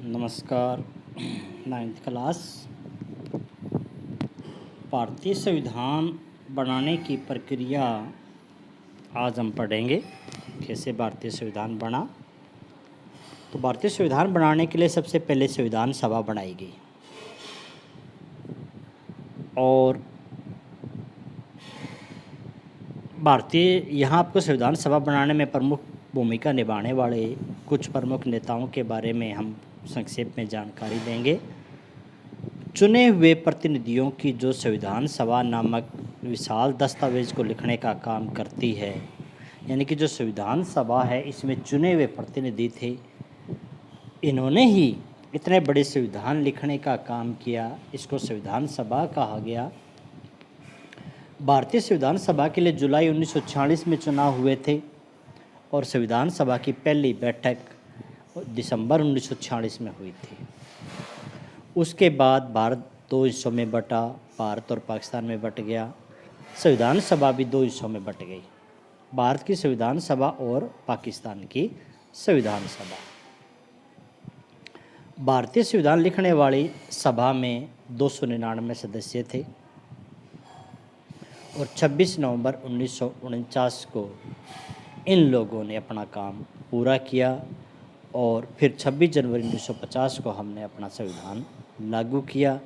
नमस्कार। Ninth class भारतीय संविधान बनाने की प्रक्रिया आज हम पढ़ेंगे। कैसे भारतीय संविधान बना। तो भारतीय संविधान बनाने के लिए सबसे पहले संविधान सभा बनाई गई और यहाँ आपको संविधान सभा बनाने में प्रमुख भूमिका निभाने वाले कुछ प्रमुख नेताओं के बारे में हम संक्षेप में जानकारी देंगे। चुने हुए प्रतिनिधियों की जो संविधान सभा नामक विशाल दस्तावेज को लिखने का काम करती है, यानी कि जो संविधान सभा है इसमें चुने हुए प्रतिनिधि थे, इन्होंने ही इतने बड़े संविधान लिखने का काम किया। इसको संविधान सभा कहा गया। भारतीय संविधान सभा के लिए जुलाई 1946 में चुनाव हुए थे और संविधान सभा की पहली बैठक दिसंबर 1946 में हुई थी। उसके बाद भारत दो हिस्सों में बटा, भारत और पाकिस्तान में बट गया। संविधान सभा भी दो हिस्सों में बट गई, भारत की संविधान सभा और पाकिस्तान की संविधान सभा। भारतीय संविधान लिखने वाली सभा में 299 सदस्य थे और 26 नवंबर 1949 को इन लोगों ने अपना काम पूरा किया और फिर 26 जनवरी 1950 को हमने अपना संविधान लागू किया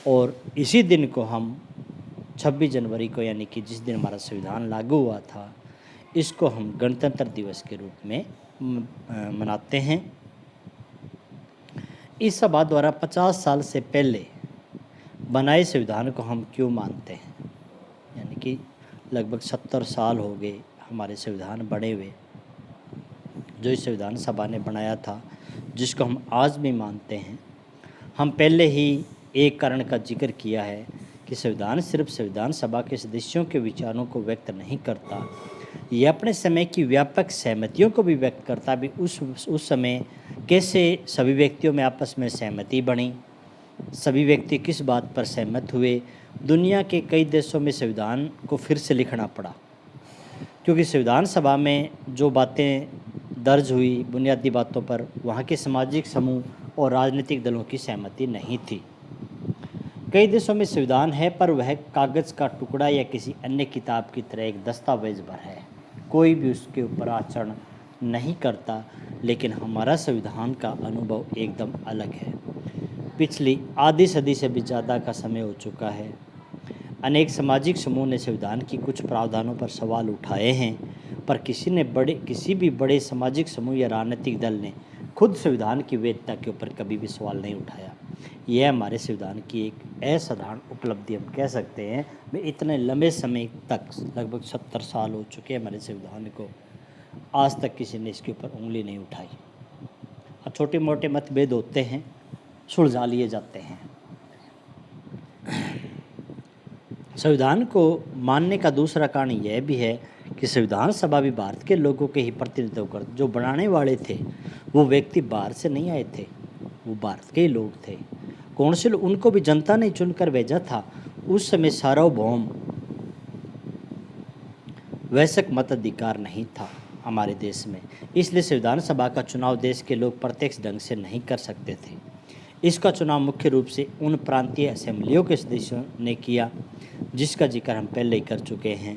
और इसी दिन को हम 26 जनवरी को, यानी कि जिस दिन हमारा संविधान लागू हुआ था, इसको हम गणतंत्र दिवस के रूप में मनाते हैं। इस सभा द्वारा 50 साल से पहले बनाए संविधान को हम क्यों मानते हैं, यानी कि लगभग 70 साल हो गए हमारे संविधान बने हुए, जो इस संविधान सभा ने बनाया था, जिसको हम आज भी मानते हैं। हम पहले ही एक कारण का जिक्र किया है कि संविधान सिर्फ संविधान सभा के सदस्यों के विचारों को व्यक्त नहीं करता, यह अपने समय की व्यापक सहमतियों को भी व्यक्त करता भी। उस समय कैसे सभी व्यक्तियों में आपस में सहमति बनी, सभी व्यक्ति किस बात पर सहमत हुए। दुनिया के कई देशों में संविधान को फिर से लिखना पड़ा क्योंकि संविधान सभा में जो बातें दर्ज हुई बुनियादी बातों पर वहाँ के सामाजिक समूह और राजनीतिक दलों की सहमति नहीं थी। कई देशों में संविधान है पर वह कागज़ का टुकड़ा या किसी अन्य किताब की तरह एक दस्तावेज भर है, कोई भी उसके ऊपर आचरण नहीं करता। लेकिन हमारा संविधान का अनुभव एकदम अलग है। पिछली आधी सदी से भी ज़्यादा का समय हो चुका है। अनेक सामाजिक समूह ने संविधान की कुछ प्रावधानों पर सवाल उठाए हैं, पर किसी भी बड़े सामाजिक समूह या राजनीतिक दल ने खुद संविधान की वैधता के ऊपर कभी भी सवाल नहीं उठाया। यह हमारे संविधान की एक असाधारण उपलब्धि हम कह सकते हैं। मैं इतने लंबे समय तक, लगभग 70 साल हो चुके हैं हमारे संविधान को, आज तक किसी ने इसके ऊपर उंगली नहीं उठाई। और छोटे मोटे मतभेद होते हैं, सुलझा लिए जाते हैं। संविधान को मानने का दूसरा कारण यह भी है कि संविधान सभा भी भारत के लोगों के ही प्रतिनिधित्व करती। जो बनाने वाले थे वो व्यक्ति बाहर से नहीं आए थे, वो भारत के ही लोग थे। कौंसिल उनको भी जनता ने चुनकर भेजा था। उस समय सार्वभौम वैश्विक मताधिकार नहीं था हमारे देश में, इसलिए संविधान सभा का चुनाव देश के लोग प्रत्यक्ष ढंग से नहीं कर सकते थे। इसका चुनाव मुख्य रूप से उन प्रांतीय असेंबलियों के सदस्यों ने किया जिसका जिक्र हम पहले ही कर चुके हैं।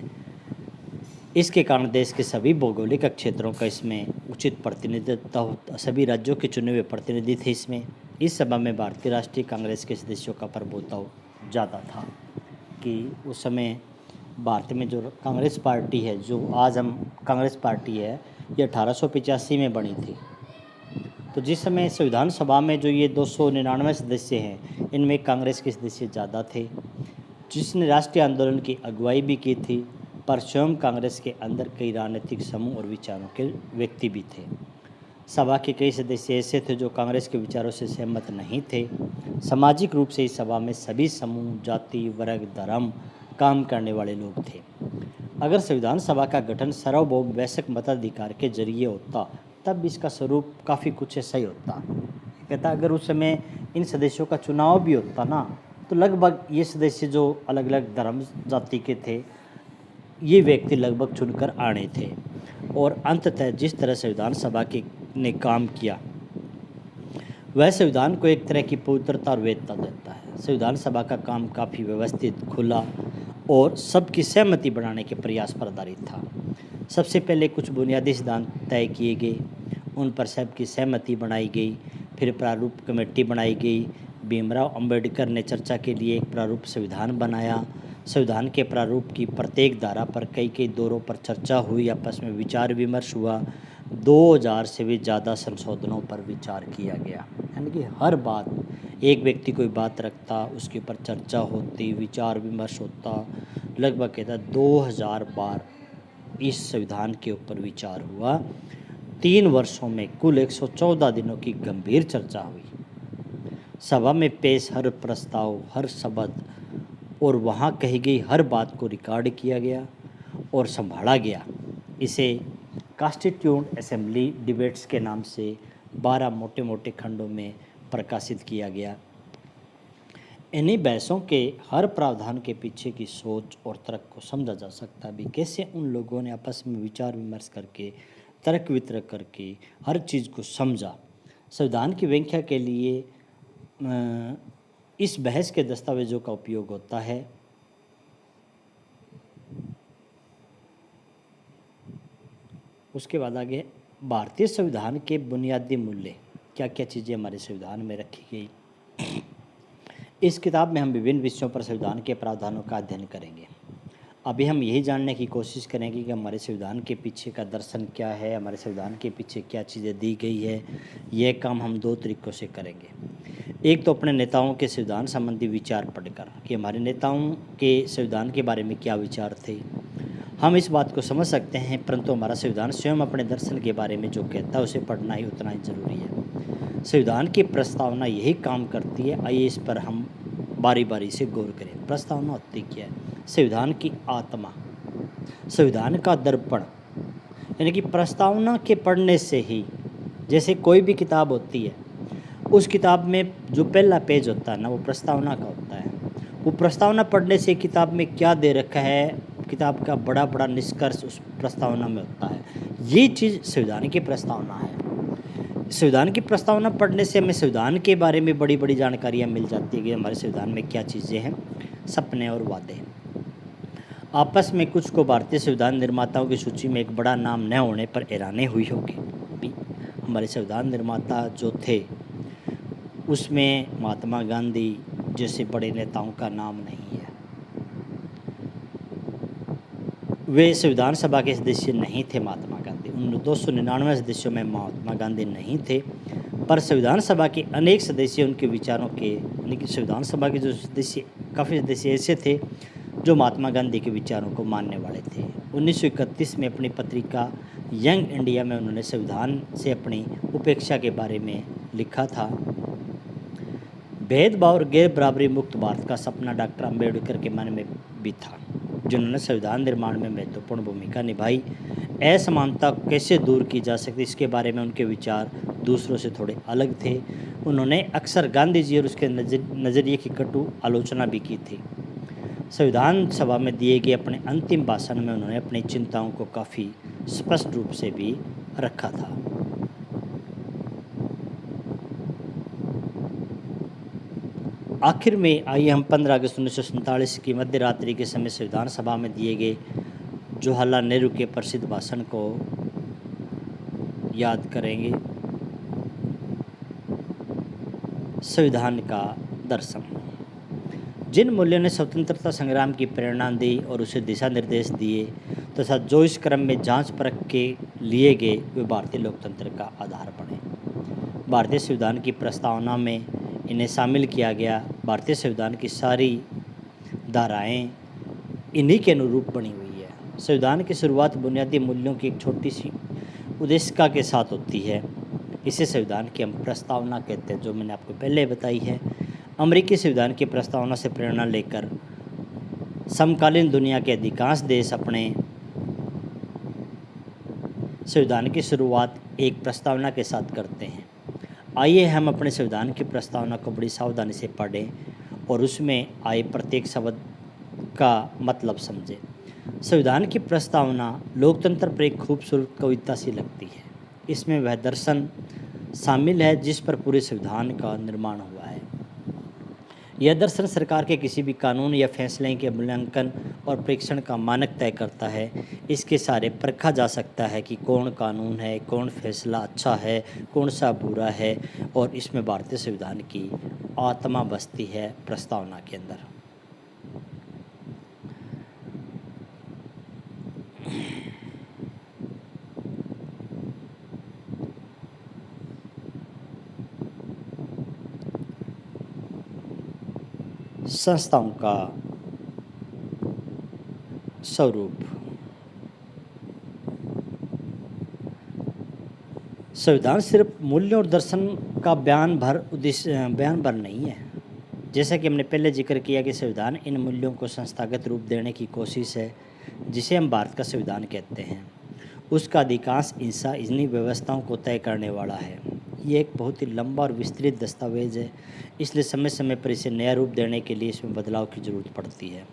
इसके कारण देश के सभी भौगोलिक क्षेत्रों का इसमें उचित प्रतिनिधित्व, सभी राज्यों के चुने हुए प्रतिनिधि थे इसमें। इस सभा में भारतीय राष्ट्रीय कांग्रेस के सदस्यों का प्रभुत्व ज़्यादा था कि उस समय भारत में जो कांग्रेस पार्टी है, जो आज हम कांग्रेस पार्टी है, ये 1885 में बनी थी। तो जिस समय संविधान सभा में जो ये 299 सदस्य हैं, इनमें कांग्रेस के सदस्य ज़्यादा थे, जिसने राष्ट्रीय आंदोलन की अगुवाई भी की थी। पर स्वयं कांग्रेस के अंदर कई राजनीतिक समूह और विचारों के व्यक्ति भी थे। सभा के कई सदस्य ऐसे थे जो कांग्रेस के विचारों से सहमत नहीं थे। सामाजिक रूप से इस सभा में सभी समूह, जाति, वर्ग, धर्म काम करने वाले लोग थे। अगर संविधान सभा का गठन सार्वभौम वैश्विक मताधिकार के जरिए होता तब इसका स्वरूप काफ़ी कुछ ऐसा ही होता। कहता अगर उस समय इन सदस्यों का चुनाव भी होता ना, तो लगभग ये सदस्य जो अलग अलग धर्म जाति के थे, ये व्यक्ति लगभग चुनकर आने थे। और अंततः जिस तरह संविधान सभा ने काम किया वह संविधान को एक तरह की पवित्रता और वैधता देता है। संविधान सभा का काम काफ़ी व्यवस्थित, खुला और सबकी सहमति बनाने के प्रयास पर आधारित था। सबसे पहले कुछ बुनियादी सिद्धांत तय किए गए, उन पर सबकी सहमति बनाई गई। फिर प्रारूप कमेटी बनाई गई। भीमराव अंबेडकर ने चर्चा के लिए एक प्रारूप संविधान बनाया। संविधान के प्रारूप की प्रत्येक धारा पर कई कई दौरों पर चर्चा हुई, आपस में विचार विमर्श हुआ। 2000 से भी ज़्यादा संशोधनों पर विचार किया गया। यानी कि हर बात, एक व्यक्ति कोई बात रखता, उसके ऊपर चर्चा होती, विचार विमर्श होता। लगभग कहता 2000 बार इस संविधान के ऊपर विचार हुआ। 3 वर्षों में कुल 114 दिनों की गंभीर चर्चा हुई। सभा में पेश हर प्रस्ताव, हर शब्द और वहाँ कही गई हर बात को रिकॉर्ड किया गया और संभाला गया। इसे कॉन्स्टिट्यूएंट असेंबली डिबेट्स के नाम से 12 मोटे मोटे खंडों में प्रकाशित किया गया। इन्हीं बहसों के हर प्रावधान के पीछे की सोच और तर्क को समझा जा सकता भी, कैसे उन लोगों ने आपस में विचार विमर्श करके, तर्क वितर्क करके हर चीज़ को समझा। संविधान की व्याख्या के लिए इस बहस के दस्तावेजों का उपयोग होता है। उसके बाद आगे भारतीय संविधान के बुनियादी मूल्य, क्या क्या चीज़ें हमारे संविधान में रखी गई। इस किताब में हम विभिन्न विषयों पर संविधान के प्रावधानों का अध्ययन करेंगे। अभी हम यही जानने की कोशिश करेंगे कि हमारे संविधान के पीछे का दर्शन क्या है, हमारे संविधान के पीछे क्या चीज़ें दी गई है। यह काम हम 2 तरीक़ों से करेंगे। एक तो अपने नेताओं के संविधान संबंधी विचार पढ़कर कि हमारे नेताओं के संविधान के बारे में क्या विचार थे, हम इस बात को समझ सकते हैं। परंतु हमारा संविधान स्वयं अपने दर्शन के बारे में जो कहता है उसे पढ़ना ही उतना ही ज़रूरी है। संविधान की प्रस्तावना यही काम करती है। आइए इस पर हम बारी बारी से गौर करें। प्रस्तावना होती क्या है? संविधान की आत्मा, संविधान का दर्पण। यानी कि प्रस्तावना के पढ़ने से ही, जैसे कोई भी किताब होती है, उस किताब में जो पहला पेज होता है ना, वो प्रस्तावना का होता है। वो प्रस्तावना पढ़ने से किताब में क्या दे रखा है, किताब का बड़ा बड़ा निष्कर्ष उस प्रस्तावना में होता है। ये चीज़ संविधान की प्रस्तावना है। संविधान की प्रस्तावना पढ़ने से हमें संविधान के बारे में बड़ी बड़ी जानकारियाँ मिल जाती है कि हमारे संविधान में क्या चीज़ें हैं, सपने और वादे। आपस में कुछ को भारतीय संविधान निर्माताओं की सूची में एक बड़ा नाम न होने पर हैरानी हुई होगी। हमारे संविधान निर्माता जो थे उसमें महात्मा गांधी जैसे बड़े नेताओं का नाम नहीं है। वे संविधान सभा के सदस्य नहीं थे। महात्मा गांधी उन 299 सदस्यों में महात्मा गांधी नहीं थे, पर संविधान सभा के अनेक सदस्य उनके विचारों के, यानी कि संविधान सभा के जो सदस्य, काफ़ी सदस्य ऐसे थे जो महात्मा गांधी के विचारों को मानने वाले थे। 1931 में अपनी पत्रिका यंग इंडिया में उन्होंने संविधान से अपनी उपेक्षा के बारे में लिखा था। भेदभाव और गैर बराबरी मुक्त भारत का सपना डॉक्टर अम्बेडकर के मन में भी था, जिन्होंने संविधान निर्माण में महत्वपूर्ण भूमिका निभाई। असमानता कैसे दूर की जा सकती, इसके बारे में उनके विचार दूसरों से थोड़े अलग थे। उन्होंने अक्सर गांधी जी और उसके नज़रिए की कटु आलोचना भी की थी। संविधान सभा में दिए गए अपने अंतिम भाषण में उन्होंने अपनी चिंताओं को काफ़ी स्पष्ट रूप से भी रखा था। आखिर में आइए हम 15 अगस्त 1947 की मध्य रात्रि के समय संविधान सभा में दिए गए जवाहरलाल नेहरू के प्रसिद्ध भाषण को याद करेंगे। संविधान का दर्शन। जिन मूल्यों ने स्वतंत्रता संग्राम की प्रेरणा दी और उसे दिशा निर्देश दिए तथा जो इस क्रम में जांच परख के लिए गए, वे भारतीय लोकतंत्र का आधार बने। भारतीय संविधान की प्रस्तावना में इन्हें शामिल किया गया। भारतीय संविधान की सारी धाराएं इन्हीं के अनुरूप बनी हुई है। संविधान की शुरुआत बुनियादी मूल्यों की एक छोटी सी उद्देशिका के साथ होती है। इसे संविधान की हम प्रस्तावना कहते हैं, जो मैंने आपको पहले बताई है। अमेरिकी संविधान की प्रस्तावना से प्रेरणा लेकर समकालीन दुनिया के अधिकांश देश अपने संविधान की शुरुआत एक प्रस्तावना के साथ करते हैं। आइए हम अपने संविधान की प्रस्तावना को बड़ी सावधानी से पढ़ें और उसमें आए प्रत्येक शब्द का मतलब समझें। संविधान की प्रस्तावना लोकतंत्र पर एक खूबसूरत कविता सी लगती है। इसमें वह दर्शन शामिल है जिस पर पूरे संविधान का निर्माण हुआ है। यह दर्शन सरकार के किसी भी कानून या फैसले के मूल्यांकन और परीक्षण का मानक तय करता है। इसके सहारे परखा जा सकता है कि कौन कानून है, कौन फैसला अच्छा है, कौन सा बुरा है, और इसमें भारतीय संविधान की आत्मा बसती है प्रस्तावना के अंदर। संस्थाओं का स्वरूप। संविधान सिर्फ मूल्य और दर्शन का बयान भर नहीं है। जैसा कि हमने पहले जिक्र किया कि संविधान इन मूल्यों को संस्थागत रूप देने की कोशिश है जिसे हम भारत का संविधान कहते हैं। उसका अधिकांश हिस्सा इन्हीं व्यवस्थाओं को तय करने वाला है। ये एक बहुत ही लंबा और विस्तृत दस्तावेज है, इसलिए समय समय पर इसे नया रूप देने के लिए इसमें बदलाव की ज़रूरत पड़ती है।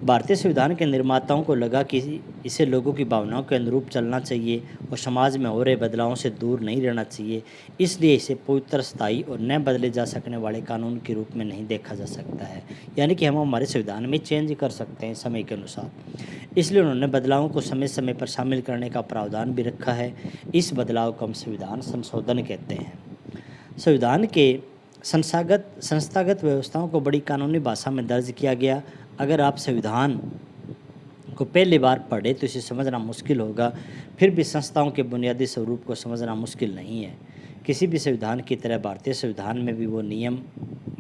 भारतीय संविधान के निर्माताओं को लगा कि इसे लोगों की भावनाओं के अनुरूप चलना चाहिए और समाज में हो रहे बदलावों से दूर नहीं रहना चाहिए, इसलिए इसे पवित्र, स्थायी और न बदले जा सकने वाले कानून के रूप में नहीं देखा जा सकता है। यानी कि हम हमारे संविधान में चेंज कर सकते हैं समय के अनुसार। इसलिए उन्होंने बदलावों को समय समय पर शामिल करने का प्रावधान भी रखा है। इस बदलाव को हम संविधान संशोधन कहते हैं। संविधान के संस्थागत व्यवस्थाओं को बड़ी कानूनी भाषा में दर्ज किया गया। अगर आप संविधान को पहली बार पढ़े तो इसे समझना मुश्किल होगा, फिर भी संस्थाओं के बुनियादी स्वरूप को समझना मुश्किल नहीं है। किसी भी संविधान की तरह भारतीय संविधान में भी वो नियम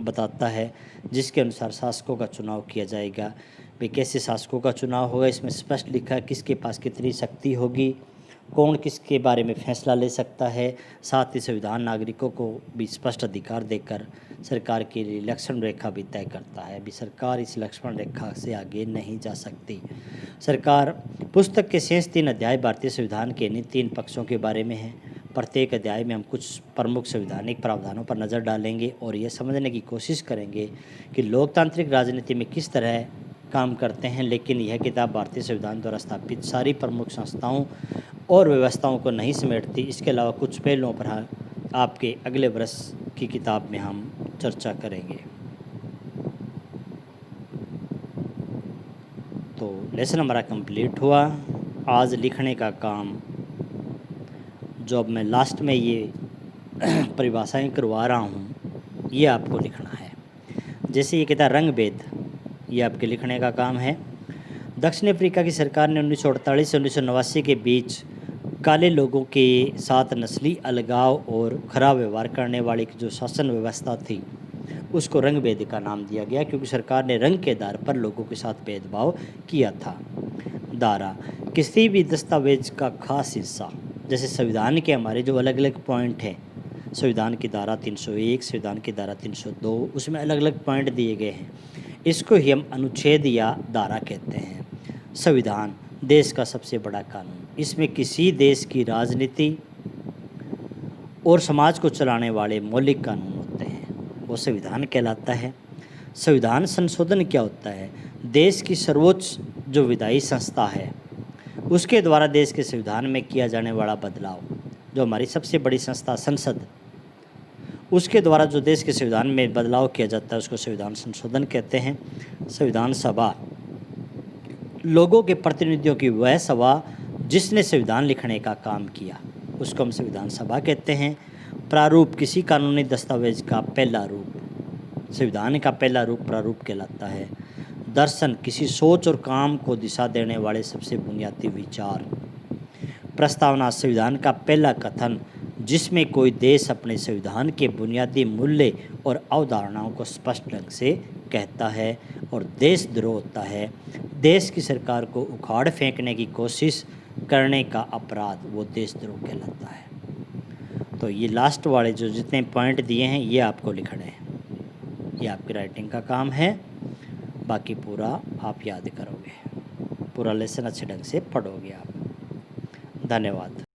बताता है जिसके अनुसार शासकों का चुनाव किया जाएगा। वे कैसे शासकों का चुनाव होगा, इसमें स्पष्ट लिखा है किसके पास कितनी शक्ति होगी, कौन किसके बारे में फैसला ले सकता है। साथ ही संविधान नागरिकों को भी स्पष्ट अधिकार देकर सरकार के लिए लक्ष्मण रेखा भी तय करता है। अभी सरकार इस लक्ष्मण रेखा से आगे नहीं जा सकती। सरकार पुस्तक के शेष 3 अध्याय भारतीय संविधान के इन 3 पक्षों के बारे में है। प्रत्येक अध्याय में हम कुछ प्रमुख संवैधानिक प्रावधानों पर नज़र डालेंगे और यह समझने की कोशिश करेंगे कि लोकतांत्रिक राजनीति में किस तरह काम करते हैं। लेकिन यह किताब भारतीय संविधान द्वारा स्थापित सारी प्रमुख संस्थाओं और व्यवस्थाओं को नहीं समेटती। इसके अलावा कुछ पहलुओं पर आपके अगले वर्ष की किताब में हम चर्चा करेंगे। तो लेसन हमारा कंप्लीट हुआ। आज लिखने का काम जो अब मैं लास्ट में ये परिभाषाएं करवा रहा हूँ, ये आपको लिखना है। जैसे ये कहता है रंग भेद, ये आपके लिखने का काम है। दक्षिण अफ्रीका की सरकार ने 1948 से 1989 के बीच काले लोगों के साथ नस्ली अलगाव और खराब व्यवहार करने वाली जो शासन व्यवस्था थी उसको रंग भेद का नाम दिया गया, क्योंकि सरकार ने रंग के आधार पर लोगों के साथ भेदभाव किया था। धारा किसी भी दस्तावेज का खास हिस्सा, जैसे संविधान के हमारे जो अलग अलग पॉइंट हैं, संविधान की धारा 301, संविधान की धारा 302, उसमें अलग अलग पॉइंट दिए गए हैं। इसको ही हम अनुच्छेद या धारा कहते हैं। संविधान देश का सबसे बड़ा कानून, इसमें किसी देश की राजनीति और समाज को चलाने वाले मौलिक कानून होते हैं, वो संविधान कहलाता है। संविधान संशोधन क्या होता है? देश की सर्वोच्च जो विधायी संस्था है उसके द्वारा देश के संविधान में किया जाने वाला बदलाव, जो हमारी सबसे बड़ी संस्था संसद, उसके द्वारा जो देश के संविधान में बदलाव किया जाता है उसको संविधान संशोधन कहते हैं। संविधान सभा लोगों के प्रतिनिधियों की वह सभा जिसने संविधान लिखने का काम किया, उसको हम संविधान सभा कहते हैं। प्रारूप किसी कानूनी दस्तावेज का पहला रूप, संविधान का पहला रूप प्रारूप कहलाता है। दर्शन किसी सोच और काम को दिशा देने वाले सबसे बुनियादी विचार। प्रस्तावना संविधान का पहला कथन जिसमें कोई देश अपने संविधान के बुनियादी मूल्य और अवधारणाओं को स्पष्ट ढंग से कहता है। और देशद्रोह होता है देश की सरकार को उखाड़ फेंकने की कोशिश करने का अपराध, वो देशद्रोह कहलाता है। तो ये लास्ट वाले जो जितने पॉइंट दिए हैं ये आपको लिखने हैं, ये आपकी राइटिंग का काम है। बाकी पूरा आप याद करोगे, पूरा लेसन अच्छे ढंग से पढ़ोगे आप। धन्यवाद।